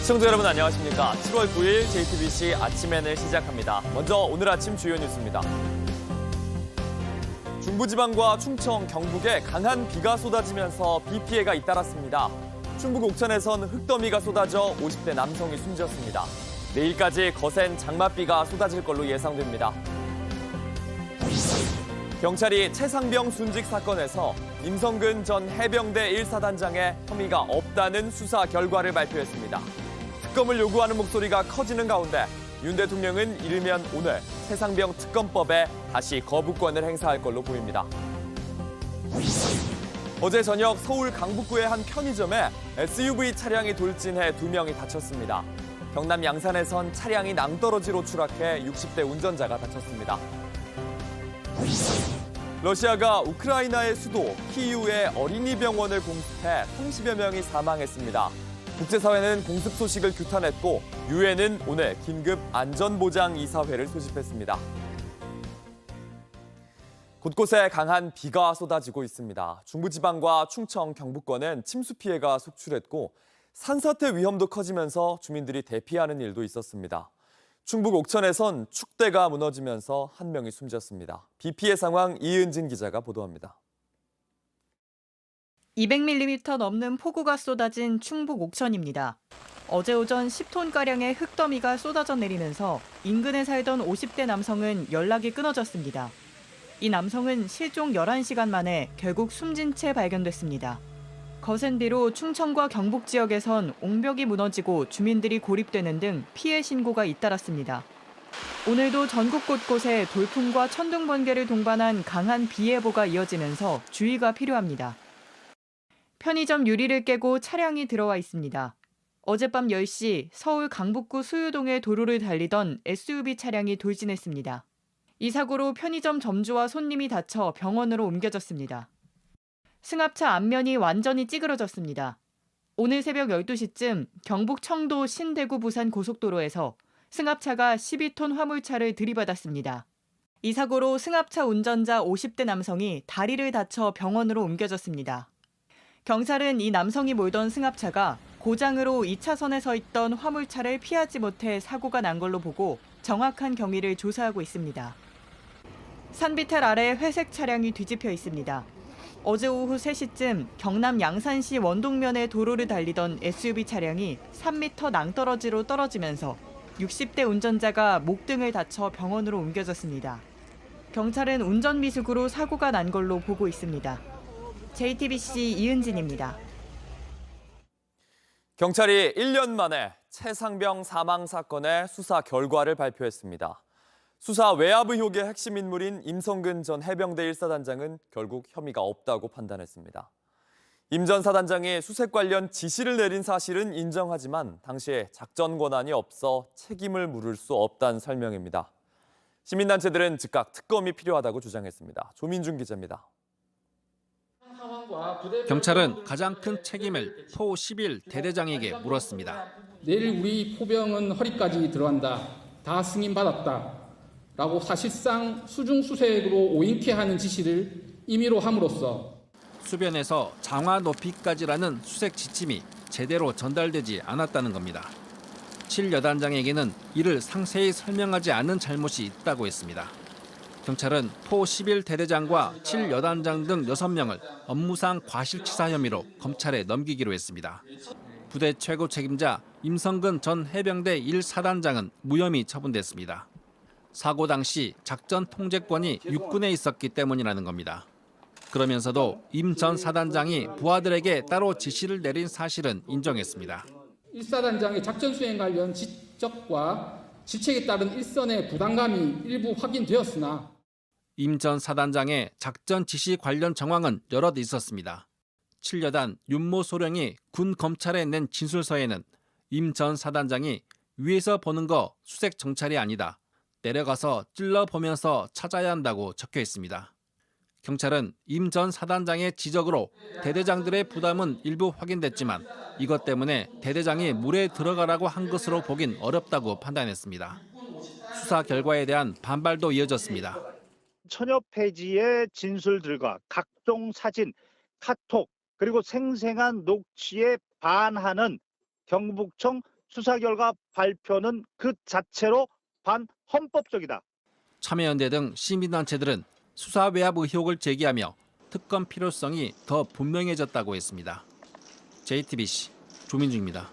시청자 여러분 안녕하십니까. 7월 9일 JTBC 아침엔을 시작합니다. 먼저 오늘 아침 주요 뉴스입니다. 중부지방과 충청, 경북에 강한 비가 쏟아지면서 비 피해가 잇따랐습니다. 충북 옥천에선 흙더미가 쏟아져 50대 남성이 숨졌습니다. 내일까지 거센 장맛비가 쏟아질 걸로 예상됩니다. 경찰이 최상병 순직 사건에서 임성근 전 해병대 1사단장의 혐의가 없다는 수사 결과를 발표했습니다. 특검을 요구하는 목소리가 커지는 가운데 윤 대통령은 이르면 오늘 최상병 특검법에 다시 거부권을 행사할 걸로 보입니다. 어제 저녁 서울 강북구의 한 편의점에 SUV 차량이 돌진해 2명이 다쳤습니다. 경남 양산에선 차량이 낭떠러지로 추락해 60대 운전자가 다쳤습니다. 러시아가 우크라이나의 수도 키이우의 어린이 병원을 공습해 30여 명이 사망했습니다. 국제사회는 공습 소식을 규탄했고 유엔은 오늘 긴급 안전보장이사회를 소집했습니다. 곳곳에 강한 비가 쏟아지고 있습니다. 중부지방과 충청, 경북권은 침수 피해가 속출했고 산사태 위험도 커지면서 주민들이 대피하는 일도 있었습니다. 충북 옥천에선 축대가 무너지면서 한 명이 숨졌습니다. 비 피해 상황 이은진 기자가 보도합니다. 200mm 넘는 폭우가 쏟아진 충북 옥천입니다. 어제 오전 10톤가량의 흙더미가 쏟아져 내리면서 인근에 살던 50대 남성은 연락이 끊어졌습니다. 이 남성은 실종 11시간 만에 결국 숨진 채 발견됐습니다. 거센 비로 충청과 경북 지역에선 옹벽이 무너지고 주민들이 고립되는 등 피해 신고가 잇따랐습니다. 오늘도 전국 곳곳에 돌풍과 천둥 번개를 동반한 강한 비 예보가 이어지면서 주의가 필요합니다. 편의점 유리를 깨고 차량이 들어와 있습니다. 어젯밤 10시 서울 강북구 수유동의 도로를 달리던 SUV 차량이 돌진했습니다. 이 사고로 편의점 점주와 손님이 다쳐 병원으로 옮겨졌습니다. 승합차 앞면이 완전히 찌그러졌습니다. 오늘 새벽 12시쯤 경북 청도 신대구 부산 고속도로에서 승합차가 12톤 화물차를 들이받았습니다. 이 사고로 승합차 운전자 50대 남성이 다리를 다쳐 병원으로 옮겨졌습니다. 경찰은 이 남성이 몰던 승합차가 고장으로 2차선에 서 있던 화물차를 피하지 못해 사고가 난 걸로 보고 정확한 경위를 조사하고 있습니다. 산비탈 아래 회색 차량이 뒤집혀 있습니다. 어제 오후 3시쯤 경남 양산시 원동면의 도로를 달리던 SUV 차량이 3m 낭떠러지로 떨어지면서 60대 운전자가 목 등을 다쳐 병원으로 옮겨졌습니다. 경찰은 운전 미숙으로 사고가 난 걸로 보고 있습니다. JTBC 이은진입니다. 경찰이 1년 만에 최상병 사망 사건의 수사 결과를 발표했습니다. 수사 외압 의혹의 핵심 인물인 임성근 전 해병대 1사단장은 결국 혐의가 없다고 판단했습니다. 임 전 사단장이 수색 관련 지시를 내린 사실은 인정하지만 당시에 작전 권한이 없어 책임을 물을 수 없다는 설명입니다. 시민단체들은 즉각 특검이 필요하다고 주장했습니다. 조민준 기자입니다. 경찰은 가장 큰 책임을 포 11 대대장에게 물었습니다. 내일 우리 포병은 허리까지 들어간다. 다 승인받았다. 라고 사실상 수중수색으로 오인케 하는 지시를 임의로 함으로써 수변에서 장화 높이까지라는 수색 지침이 제대로 전달되지 않았다는 겁니다. 7여단장에게는 이를 상세히 설명하지 않은 잘못이 있다고 했습니다. 경찰은 포 11 대대장과 7여단장 등 6명을 업무상 과실치사 혐의로 검찰에 넘기기로 했습니다. 부대 최고 책임자 임성근 전 해병대 1사단장은 무혐의 처분됐습니다. 사고 당시 작전 통제권이 육군에 있었기 때문이라는 겁니다. 그러면서도 임 전 사단장이 부하들에게 따로 지시를 내린 사실은 인정했습니다. 1사단장의 작전 수행 관련 지적과 질책에 따른 일선의 부담감이 일부 확인되었으나 임 전 사단장의 작전 지시 관련 정황은 여럿 있었습니다. 7여단 윤모 소령이 군 검찰에 낸 진술서에는 임 전 사단장이 위에서 보는 거 수색 정찰이 아니다. 내려가서 찔러보면서 찾아야 한다고 적혀 있습니다. 경찰은 임 전 사단장의 지적으로 대대장들의 부담은 일부 확인됐지만 이것 때문에 대대장이 물에 들어가라고 한 것으로 보긴 어렵다고 판단했습니다. 수사 결과에 대한 반발도 이어졌습니다. 천여 페이지의 진술들과 각종 사진, 카톡, 그리고 생생한 녹취에 반하는 경북청 수사 결과 발표는 그 자체로 반헌법적이다. 참여연대 등 시민단체들은 수사 외압 의혹을 제기하며 특검 필요성이 더 분명해졌다고 했습니다. JTBC 조민주입니다.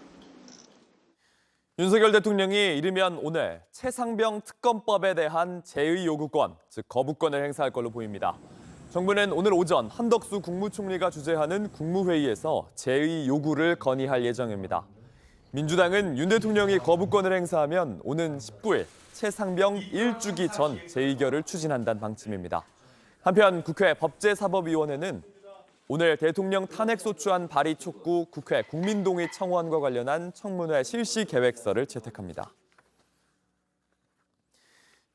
윤석열 대통령이 이르면 오늘 최상병 특검법에 대한 재의 요구권, 즉 거부권을 행사할 걸로 보입니다. 정부는 오늘 오전 한덕수 국무총리가 주재하는 국무회의에서 재의 요구를 건의할 예정입니다. 민주당은 윤 대통령이 거부권을 행사하면 오는 19일 최상병 1주기 전 재의결을 추진한다는 방침입니다. 한편 국회 법제사법위원회는 오늘 대통령 탄핵소추안 발의 촉구 국회 국민동의 청원과 관련한 청문회 실시 계획서를 채택합니다.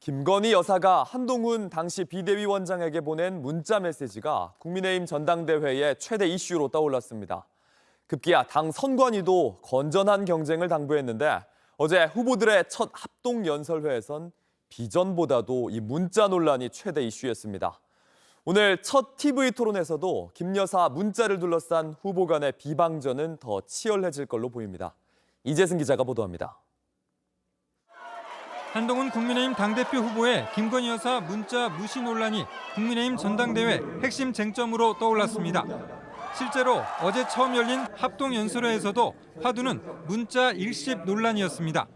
김건희 여사가 한동훈 당시 비대위원장에게 보낸 문자 메시지가 국민의힘 전당대회의 최대 이슈로 떠올랐습니다. 급기야 당 선관위도 건전한 경쟁을 당부했는데 어제 후보들의 첫 합동연설회에선 비전보다도 이 문자 논란이 최대 이슈였습니다. 오늘 첫 TV 토론에서도 김 여사 문자를 둘러싼 후보 간의 비방전은 더 치열해질 걸로 보입니다. 이재승 기자가 보도합니다. 한동훈 국민의힘 당대표 후보의 김건희 여사 문자 무시 논란이 국민의힘 전당대회 핵심 쟁점으로 떠올랐습니다. 실제로 어제 처음 열린 합동연설회에서도 화두는 문자 일십 논란이었습니다.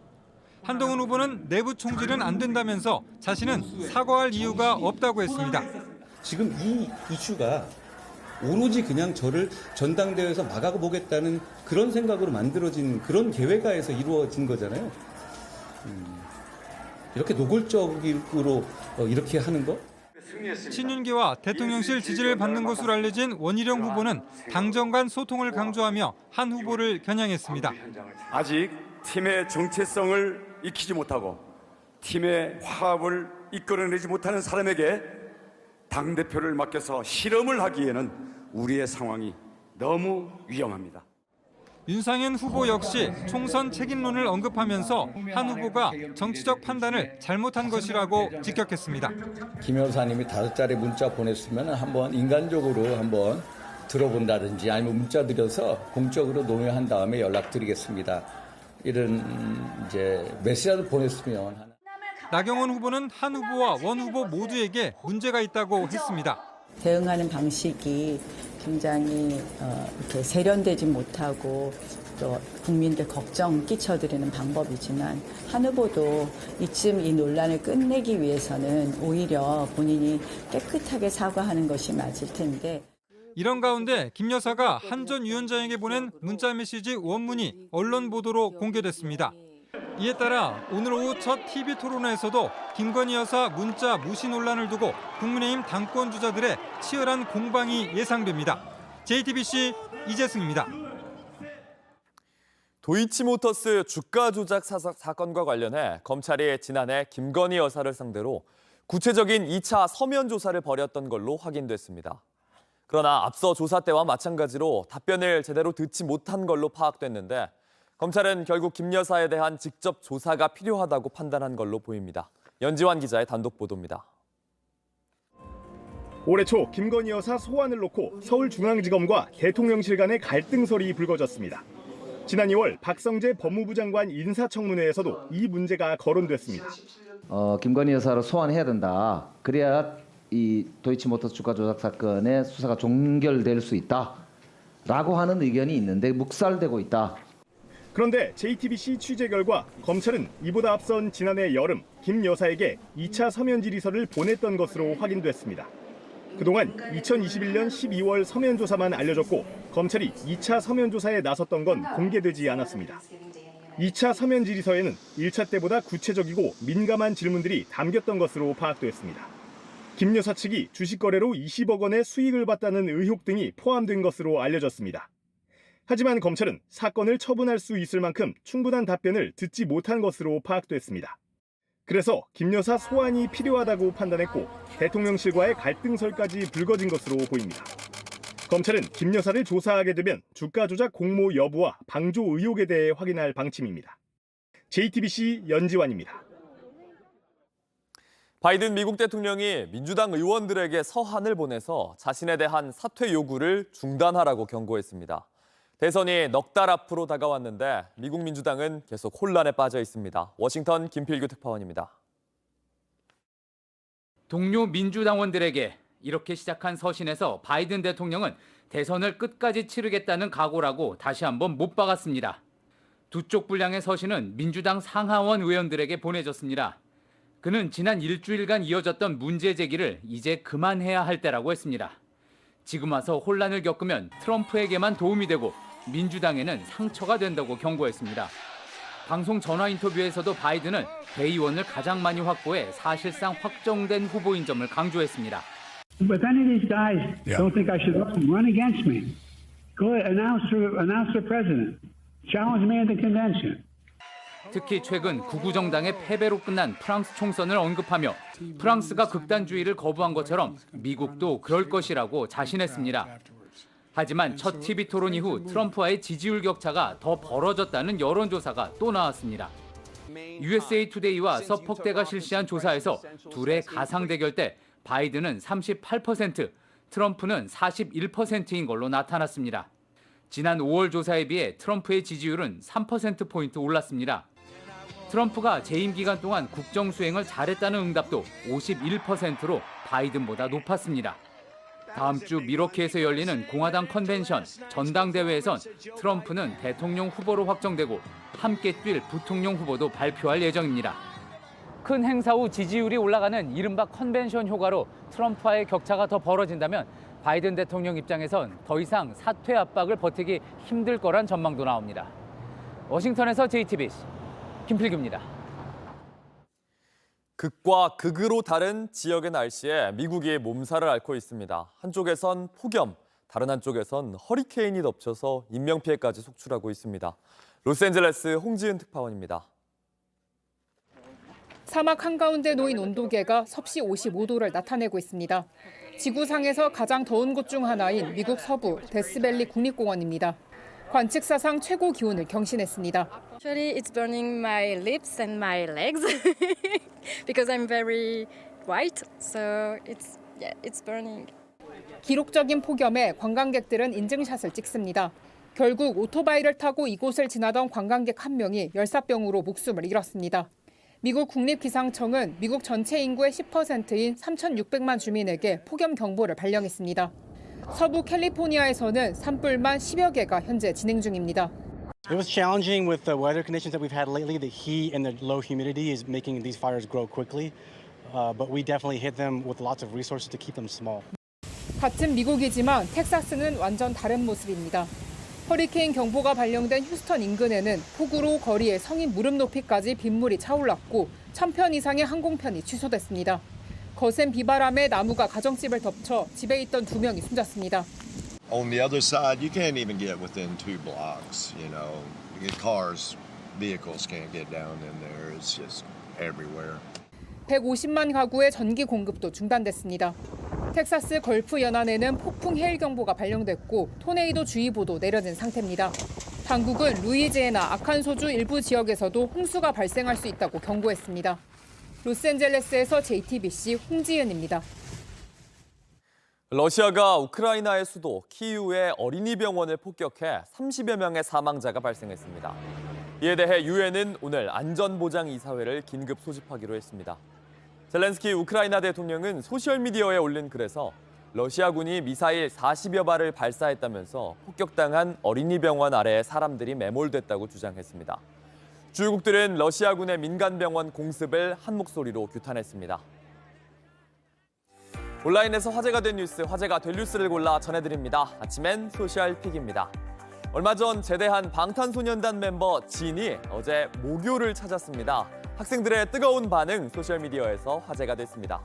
한동훈 후보는 내부 총질은 안 된다면서 자신은 사과할 이유가 없다고 했습니다. 지금 이 이슈가 오로지 그냥 저를 전당대회에서 막아보겠다는 그런 생각으로 만들어진 그런 계획하에서 이루어진 거잖아요. 이렇게 노골적으로 이렇게 하는 거? 친윤계와 대통령실 지지를 받는 것으로 알려진 원희룡 후보는 당정 간 소통을 강조하며 한 후보를 겨냥했습니다. 아직 팀의 정체성을 익히지 못하고 팀의 화합을 이끌어내지 못하는 사람에게 당대표를 맡겨서 실험을 하기에는 우리의 상황이 너무 위험합니다. 윤상현 후보 역시 총선 책임론을 언급하면서 한 후보가 정치적 판단을 잘못한 것이라고 직격했습니다. 김 여사님이 5자리 문자 보냈으면 한번 인간적으로 한번 들어본다든지 아니면 문자 드려서 공적으로 논의한 다음에 연락드리겠습니다. 이런 이제 메시지를 보냈으면. 나경원 후보는 한 후보와 원 후보 모두에게 문제가 있다고 했습니다. 대응하는 방식이 굉장히 이렇게 세련되지 못하고 또 국민들 걱정 끼쳐드리는 방법이지만 한 후보도 이쯤 이 논란을 끝내기 위해서는 오히려 본인이 깨끗하게 사과하는 것이 맞을 텐데. 이런 가운데 김 여사가 한 전 위원장에게 보낸 문자 메시지 원문이 언론 보도로 공개됐습니다. 이에 따라 오늘 오후 첫 TV 토론회에서도 김건희 여사 문자 무시 논란을 두고 국민의힘 당권 주자들의 치열한 공방이 예상됩니다. JTBC 이재승입니다. 도이치모터스 주가 조작 사건과 관련해 검찰이 지난해 김건희 여사를 상대로 구체적인 2차 서면 조사를 벌였던 걸로 확인됐습니다. 그러나 앞서 조사 때와 마찬가지로 답변을 제대로 듣지 못한 걸로 파악됐는데 검찰은 결국 김 여사에 대한 직접 조사가 필요하다고 판단한 걸로 보입니다. 연지환 기자의 단독 보도입니다. 올해 초 김건희 여사 소환을 놓고 서울중앙지검과 대통령실 간의 갈등설이 불거졌습니다. 지난 2월 박성재 법무부 장관 인사청문회에서도 이 문제가 거론됐습니다. 김건희 여사를 소환해야 된다. 그래야 이 도이치모터스 주가 조작 사건의 수사가 종결될 수 있다라고 하는 의견이 있는데 묵살되고 있다. 그런데 JTBC 취재 결과 검찰은 이보다 앞선 지난해 여름 김 여사에게 2차 서면 질의서를 보냈던 것으로 확인됐습니다. 그동안 2021년 12월 서면 조사만 알려졌고 검찰이 2차 서면 조사에 나섰던 건 공개되지 않았습니다. 2차 서면 질의서에는 1차 때보다 구체적이고 민감한 질문들이 담겼던 것으로 파악됐습니다. 김 여사 측이 주식 거래로 20억 원의 수익을 봤다는 의혹 등이 포함된 것으로 알려졌습니다. 하지만 검찰은 사건을 처분할 수 있을 만큼 충분한 답변을 듣지 못한 것으로 파악됐습니다. 그래서 김 여사 소환이 필요하다고 판단했고 대통령실과의 갈등설까지 불거진 것으로 보입니다. 검찰은 김 여사를 조사하게 되면 주가 조작 공모 여부와 방조 의혹에 대해 확인할 방침입니다. JTBC 연지환입니다. 바이든 미국 대통령이 민주당 의원들에게 서한을 보내서 자신에 대한 사퇴 요구를 중단하라고 경고했습니다. 대선이 넉 달 앞으로 다가왔는데 미국 민주당은 계속 혼란에 빠져 있습니다. 워싱턴 김필규 특파원입니다. 동료 민주당원들에게 이렇게 시작한 서신에서 바이든 대통령은 대선을 끝까지 치르겠다는 각오라고 다시 한번 못 박았습니다. 두 쪽 분량의 서신은 민주당 상하원 의원들에게 보내졌습니다. 그는 지난 일주일간 이어졌던 문제 제기를 이제 그만해야 할 때라고 했습니다. 지금 와서 혼란을 겪으면 트럼프에게만 도움이 되고 민주당에는 상처가 된다고 경고했습니다. 방송 전화 인터뷰에서도 바이든은 대의원을 가장 많이 확보해 사실상 확정된 후보인 점을 강조했습니다. But any of these guys don't think I should run against me. Go ahead, announce the president. Challenge me in the convention. 특히 최근 극우 정당의 패배로 끝난 프랑스 총선을 언급하며 프랑스가 극단주의를 거부한 것처럼 미국도 그럴 것이라고 자신했습니다. 하지만 첫 TV 토론 이후 트럼프와의 지지율 격차가 더 벌어졌다는 여론조사가 또 나왔습니다. USA 투데이와 서퍽대가 실시한 조사에서 둘의 가상 대결 때 바이든은 38%, 트럼프는 41%인 걸로 나타났습니다. 지난 5월 조사에 비해 트럼프의 지지율은 3%포인트 올랐습니다. 트럼프가 재임 기간 동안 국정 수행을 잘했다는 응답도 51%로 바이든보다 높았습니다. 다음 주 밀워키에서 열리는 공화당 컨벤션 전당대회에선 트럼프는 대통령 후보로 확정되고 함께 뛸 부통령 후보도 발표할 예정입니다. 큰 행사 후 지지율이 올라가는 이른바 컨벤션 효과로 트럼프와의 격차가 더 벌어진다면 바이든 대통령 입장에선 더 이상 사퇴 압박을 버티기 힘들 거란 전망도 나옵니다. 워싱턴에서 JTBC 김필규입니다. 극과 극으로 다른 지역의 날씨에 미국이 몸살을 앓고 있습니다. 한쪽에선 폭염, 다른 한쪽에선 허리케인이 덮쳐서 인명피해까지 속출하고 있습니다. 로스앤젤레스 홍지은 특파원입니다. 사막 한가운데 놓인 온도계가 섭씨 55도를 나타내고 있습니다. 지구상에서 가장 더운 곳 중 하나인 미국 서부 데스밸리 국립공원입니다. 관측 사상 최고 기온을 경신했습니다. Actually, it's burning my lips and my legs because I'm very white, so it's burning. 기록적인 폭염에 관광객들은 인증샷을 찍습니다. 결국 오토바이를 타고 이곳을 지나던 관광객 한 명이 열사병으로 목숨을 잃었습니다. 미국 국립기상청은 미국 전체 인구의 10%인 3,600만 주민에게 폭염 경보를 발령했습니다. 서부 캘리포니아에서는 산불만 10여 개가 현재 진행 중입니다. It was challenging with the weather conditions that we've had lately. The heat and the low humidity is making these fires grow quickly, but we definitely hit them with lots of resources to keep them small. 같은 미국이지만 텍사스는 완전 다른 모습입니다. 허리케인 경보가 발령된 휴스턴 인근에는 폭우로 거리에 성인 무릎 높이까지 빗물이 차올랐고 1,000편 이상의 항공편이 취소됐습니다. 거센 비바람에 나무가 가정집을 덮쳐 집에 있던 2명이 숨졌습니다. On the other side, you can't even get within 2 blocks. You know, cars, vehicles can't get down in there. It's just everywhere. 150만 가구의 전기 공급도 중단됐습니다. 텍사스 걸프 연안에는 폭풍 해일 경보가 발령됐고 토네이도 주의보도 내려진 상태입니다. 당국은 루이지애나, 아칸소주 일부 지역에서도 홍수가 발생할 수 있다고 경고했습니다. 로스앤젤레스에서 JTBC 홍지은입니다. 러시아가 우크라이나의 수도 키이우의 어린이 병원을 폭격해 30여 명의 사망자가 발생했습니다. 이에 대해 유엔은 오늘 안전보장이사회를 긴급 소집하기로 했습니다. 젤렌스키 우크라이나 대통령은 소셜미디어에 올린 글에서 러시아군이 미사일 40여 발을 발사했다면서 폭격당한 어린이 병원 아래에 사람들이 매몰됐다고 주장했습니다. 주요국들은 러시아군의 민간병원 공습을 한 목소리로 규탄했습니다. 온라인에서 화제가 된 뉴스, 화제가 될 뉴스를 골라 전해드립니다. 아침엔 소셜픽입니다. 얼마 전 제대한 방탄소년단 멤버 진이 어제 모교를 찾았습니다. 학생들의 뜨거운 반응 소셜미디어에서 화제가 됐습니다.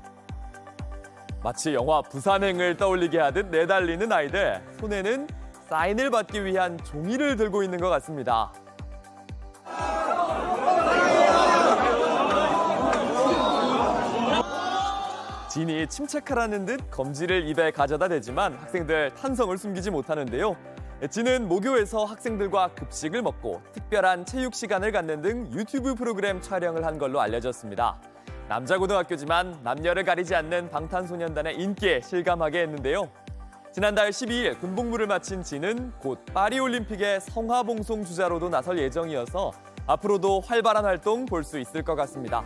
마치 영화 부산행을 떠올리게 하듯 내달리는 아이들, 손에는 사인을 받기 위한 종이를 들고 있는 것 같습니다. 진이 침착하라는 듯 검지를 입에 가져다 대지만 학생들 탄성을 숨기지 못하는데요. 진은 모교에서 학생들과 급식을 먹고 특별한 체육 시간을 갖는 등 유튜브 프로그램 촬영을 한 걸로 알려졌습니다. 남자 고등학교지만 남녀를 가리지 않는 방탄소년단의 인기에 실감하게 했는데요. 지난달 12일 군복무를 마친 진은 곧 파리올림픽의 성화봉송 주자로도 나설 예정이어서 앞으로도 활발한 활동 볼 수 있을 것 같습니다.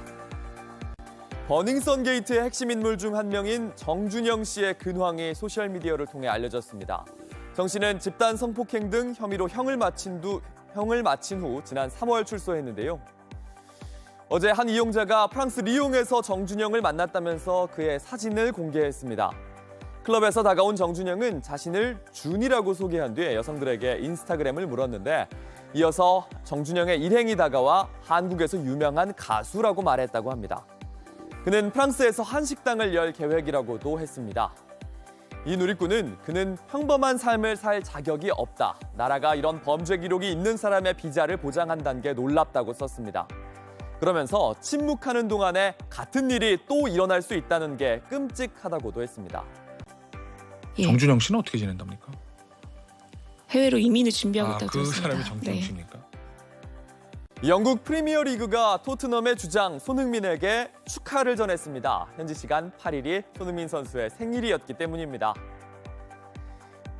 버닝썬 게이트의 핵심 인물 중 한 명인 정준영 씨의 근황이 소셜미디어를 통해 알려졌습니다. 정 씨는 집단 성폭행 등 혐의로 형을 마친 후 지난 3월 출소했는데요. 어제 한 이용자가 프랑스 리옹에서 정준영을 만났다면서 그의 사진을 공개했습니다. 클럽에서 다가온 정준영은 자신을 준이라고 소개한 뒤에 여성들에게 인스타그램을 물었는데 이어서 정준영의 일행이 다가와 한국에서 유명한 가수라고 말했다고 합니다. 그는 프랑스에서 한식당을 열 계획이라고도 했습니다. 이 누리꾼은 그는 평범한 삶을 살 자격이 없다. 나라가 이런 범죄 기록이 있는 사람의 비자를 보장한다는 게 놀랍다고 썼습니다. 그러면서 침묵하는 동안에 같은 일이 또 일어날 수 있다는 게 끔찍하다고도 했습니다. 정준영 씨는 어떻게 지낸답니까? 해외로 이민을 준비하고 있다고 그 들었습니다. 사람이 정준영 네. 씨입니까? 영국 프리미어리그가 토트넘의 주장 손흥민에게 축하를 전했습니다. 현지 시간 8일이 손흥민 선수의 생일이었기 때문입니다.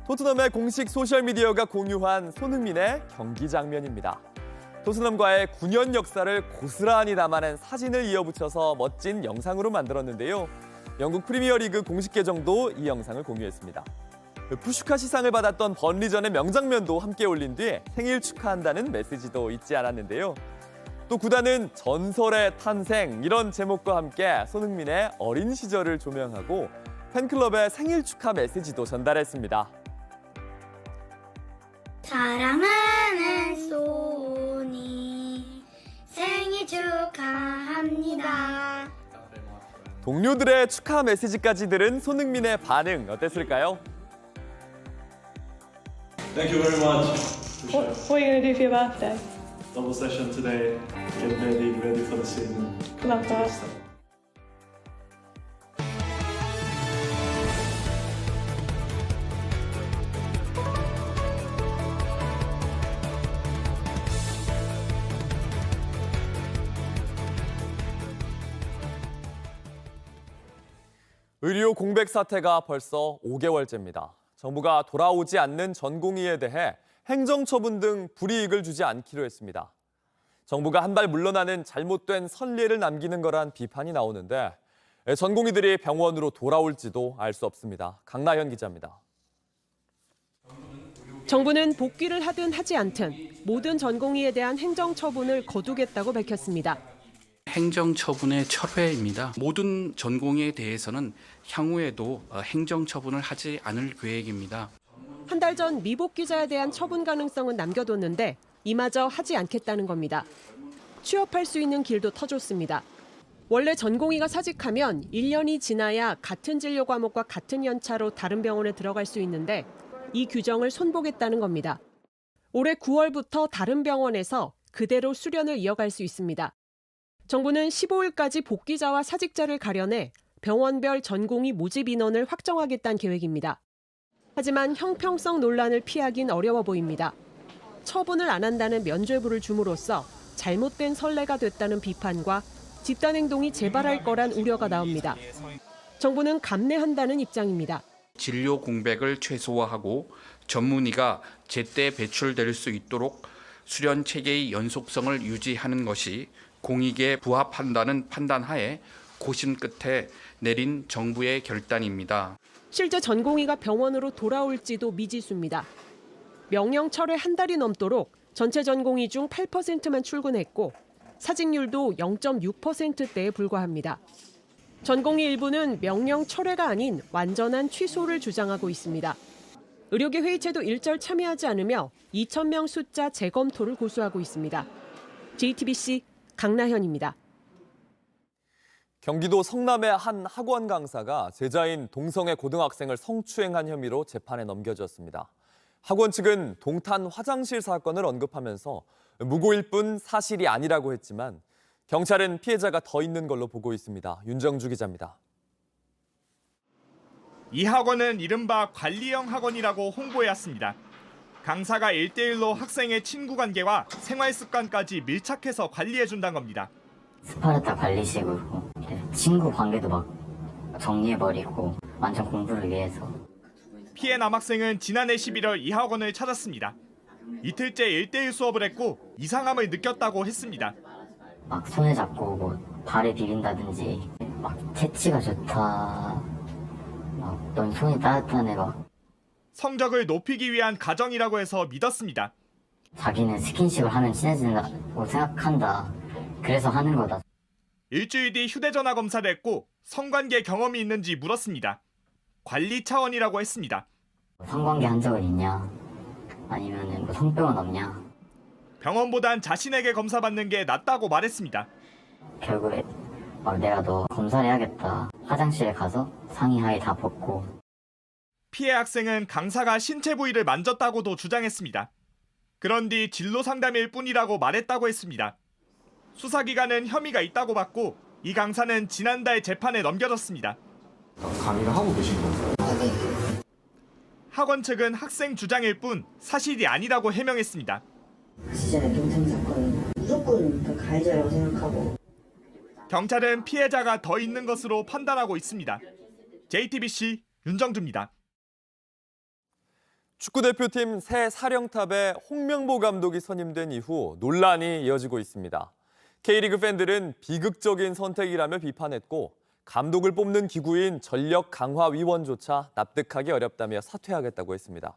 토트넘의 공식 소셜미디어가 공유한 손흥민의 경기 장면입니다. 토트넘과의 9년 역사를 고스란히 담아낸 사진을 이어붙여서 멋진 영상으로 만들었는데요. 영국 프리미어리그 공식 계정도 이 영상을 공유했습니다. 푸슈카 시상을 받았던 번리전의 명장면도 함께 올린 뒤에 생일 축하한다는 메시지도 잊지 않았는데요. 또 구단은 전설의 탄생 이런 제목과 함께 손흥민의 어린 시절을 조명하고 팬클럽의 생일 축하 메시지도 전달했습니다. 사랑하는 소니 생일 축하합니다. 동료들의 축하 메시지까지 들은 손흥민의 반응 어땠을까요? Thank you very much. What are you going to do for your birthday? Double session today. Get ready for the season. Love that. 의료 공백 사태가 벌써 5개월째입니다. 정부가 돌아오지 않는 전공의에 대해 행정처분 등 불이익을 주지 않기로 했습니다. 정부가 한 발 물러나는 잘못된 선례를 남기는 거란 비판이 나오는데 전공의들이 병원으로 돌아올지도 알 수 없습니다. 강나현 기자입니다. 정부는 복귀를 하든 하지 않든 모든 전공의에 대한 행정처분을 거두겠다고 밝혔습니다. 행정처분의 철회입니다. 모든 전공의에 대해서는 향후에도 행정처분을 하지 않을 계획입니다. 한 달 전 미복귀자에 대한 처분 가능성은 남겨뒀는데 이마저 하지 않겠다는 겁니다. 취업할 수 있는 길도 터줬습니다. 원래 전공의가 사직하면 1년이 지나야 같은 진료 과목과 같은 연차로 다른 병원에 들어갈 수 있는데 이 규정을 손보겠다는 겁니다. 올해 9월부터 다른 병원에서 그대로 수련을 이어갈 수 있습니다. 정부는 15일까지 복귀자와 사직자를 가려내 병원별 전공의 모집 인원을 확정하겠다는 계획입니다. 하지만 형평성 논란을 피하긴 어려워 보입니다. 처분을 안 한다는 면죄부를 줌으로써 잘못된 선례가 됐다는 비판과 집단 행동이 재발할 거란 우려가 나옵니다. 정부는 감내한다는 입장입니다. 진료 공백을 최소화하고 전문의가 제때 배출될 수 있도록 수련 체계의 연속성을 유지하는 것이 공익에 부합한다는 판단하에 고심 끝에 내린 정부의 결단입니다. 실제 전공의가 병원으로 돌아올지도 미지수입니다. 명령 철회 한 달이 넘도록 전체 전공의 중 8%만 출근했고 사직률도 0.6%대에 불과합니다. 전공의 일부는 명령 철회가 아닌 완전한 취소를 주장하고 있습니다. 의료계 회의체도 일절 참여하지 않으며 2,000명 숫자 재검토를 고수하고 있습니다. JTBC 강나현입니다. 경기도 성남의 한 학원 강사가 제자인 동성애 고등학생을 성추행한 혐의로 재판에 넘겨졌습니다. 학원 측은 동탄 화장실 사건을 언급하면서 무고일 뿐 사실이 아니라고 했지만 경찰은 피해자가 더 있는 걸로 보고 있습니다. 윤정주 기자입니다. 이 학원은 이른바 관리형 학원이라고 홍보해왔습니다. 강사가 1대1로 학생의 친구 관계와 생활 습관까지 밀착해서 관리해준다는 겁니다. 스파르타 관리식으로 친구 관계도 막 정리해버리고 완전 공부를 위해서. 피해 남학생은 지난해 11월 이 학원을 찾았습니다. 이틀째 1대1 수업을 했고 이상함을 느꼈다고 했습니다. 막 손을 잡고 뭐 발에 비빈다든지 막 채취가 좋다. 막 넌 손이 따뜻하네 막. 성적을 높이기 위한 가정이라고 해서 믿었습니다. 자기는 스킨십을 하면 친해진다고 생각한다. 그래서 하는 거다. 일주일 뒤 휴대전화 검사를 했고 성관계 경험이 있는지 물었습니다. 관리 차원이라고 했습니다. 성관계 한 적은 있냐? 아니면 뭐 성병은 없냐? 병원보단 자신에게 검사받는 게 낫다고 말했습니다. 결국에 내가 너 검사를 해야겠다. 화장실에 가서 상의 하의 다 벗고. 피해 학생은 강사가 신체 부위를 만졌다고도 주장했습니다. 그런 뒤 진로 상담일 뿐이라고 말했다고 했습니다. 수사기관은 혐의가 있다고 봤고 이 강사는 지난달 재판에 넘겨졌습니다. 강의를 하고 계신 건가요? 학원 측은 학생 주장일 뿐 사실이 아니라고 해명했습니다. 시절의 동생 사건은 무조건 가해자라고 생각하고. 경찰은 피해자가 더 있는 것으로 판단하고 있습니다. JTBC 윤정주입니다. 축구대표팀 새 사령탑에 홍명보 감독이 선임된 이후 논란이 이어지고 있습니다. K리그 팬들은 비극적인 선택이라며 비판했고 감독을 뽑는 기구인 전력강화위원조차 납득하기 어렵다며 사퇴하겠다고 했습니다.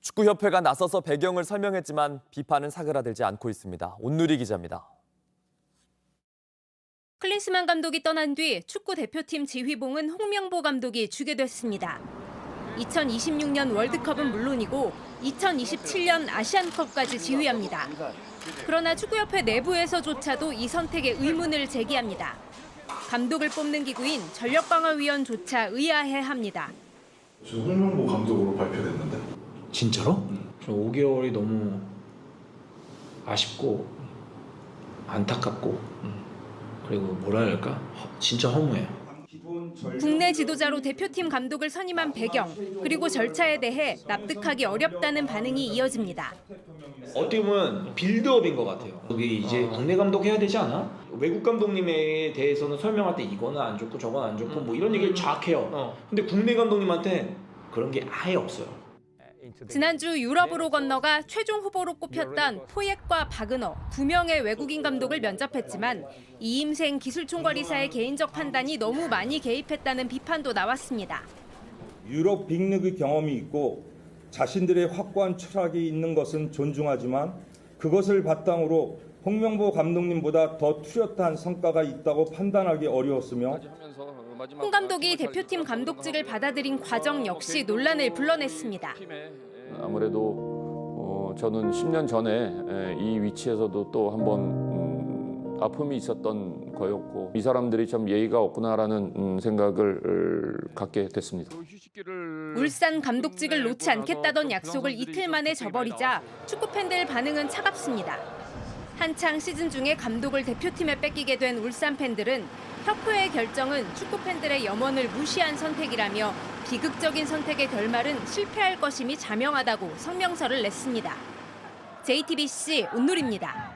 축구협회가 나서서 배경을 설명했지만 비판은 사그라들지 않고 있습니다. 온누리 기자입니다. 클린스만 감독이 떠난 뒤 축구 대표팀 지휘봉은 홍명보 감독이 주게 됐습니다. 2026년 월드컵은 물론이고 2027년 아시안컵까지 지휘합니다. 그러나 축구협회 내부에서조차도 이 선택에 의문을 제기합니다. 감독을 뽑는 기구인 전력강화위원조차 의아해합니다. 지금 홍명보 감독으로 발표됐는데. 진짜로? 저 5개월이 너무 아쉽고 안타깝고 그리고 뭐라 해야 할까? 진짜 허무해요. 국내 지도자로 대표팀 감독을 선임한 배경, 그리고 절차에 대해 납득하기 어렵다는 반응이 이어집니다. 어떻게 보면 빌드업인 것 같아요. 여기 이제 국내 감독 해야 되지 않아? 외국 감독님에 대해서는 설명할 때 이거는 안 좋고 저건 안 좋고 뭐 이런 얘기를 쫙 해요. 근데 국내 감독님한테 그런 게 아예 없어요. 지난주 유럽으로 건너가 최종 후보로 꼽혔던 포옙과 바그너 2명의 외국인 감독을 면접했지만 이임생 기술총괄이사의 개인적 판단이 너무 많이 개입했다는 비판도 나왔습니다. 유럽 빅리그 경험이 있고 자신들의 확고한 철학이 있는 것은 존중하지만 그것을 바탕으로 홍명보 감독님보다 더 뚜렷한 성과가 있다고 판단하기 어려웠으며 홍 감독이 대표팀 감독직을 받아들인 과정 역시 논란을 불러냈습니다. 아무래도 저는 10년 전에 이 위치에서도 또 한번 아픔이 있었던 거였고 이 사람들이 참 예의가 없구나라는 생각을 갖게 됐습니다. 울산 감독직을 놓지 않겠다던 약속을 이틀 만에 저버리자 축구팬들 반응은 차갑습니다. 한창 시즌 중에 감독을 대표팀에 뺏기게 된 울산 팬들은 협회의 결정은 축구팬들의 염원을 무시한 선택이라며 비극적인 선택의 결말은 실패할 것임이 자명하다고 성명서를 냈습니다. JTBC 온누리입니다.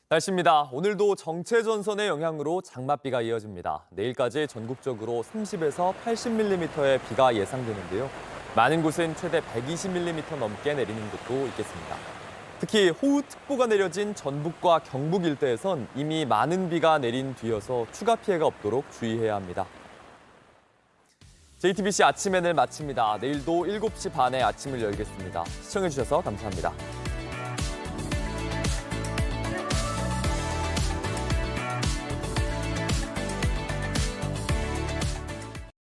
날씨입니다. 오늘도 정체전선의 영향으로 장맛비가 이어집니다. 내일까지 전국적으로 30에서 80mm의 비가 예상되는데요. 많은 곳은 최대 120mm 넘게 내리는 곳도 있겠습니다. 특히 호우특보가 내려진 전북과 경북 일대에선 이미 많은 비가 내린 뒤여서 추가 피해가 없도록 주의해야 합니다. JTBC 아침 N을 마칩니다. 내일도 7시 반에 아침을 열겠습니다. 시청해주셔서 감사합니다.